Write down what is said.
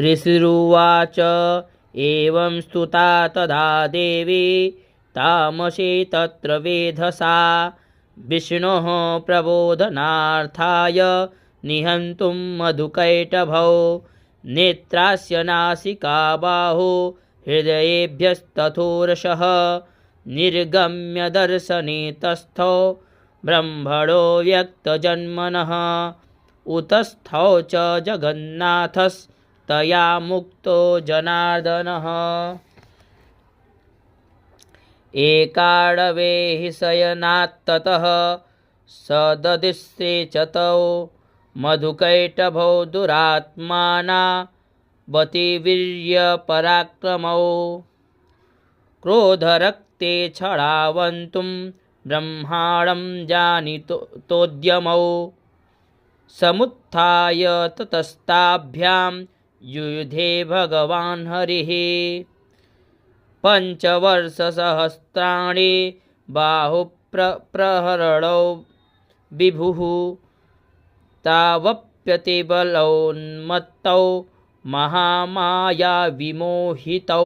ऋषिरुवाच एवं स्तुता तदा देवी तामसी तत्र वेधसा विष्णोः प्रबोधनार्थाय निहन्तुं मधुकैटभौ नेत्रास्य नासिका बाहु हृदयेभ्यस्तथोरसः निर्गम्य दर्शने तस्थौ ब्रह्मणो व्यक्तजन्मनः उतस्थौ च जगन्नाथस्तया मुक्तो जनार्दनः एकाडवे हि शयनात्ततः सददिश्ये च तौ मधुकैटभौ दुरात्माना बतिवीर्यपराक्रमौ क्रोधरक्ते छळावन्तुं ब्रह्माणं जानितोद्यमौ समुत्थाय ततस्ताभ्यां युयुधे भगवान् हरिः पञ्चवर्षसहस्राणि बाहुप्रहरणौ विभुः तावप्यतिबलोन्मत्तौ महामायाविमोहितौ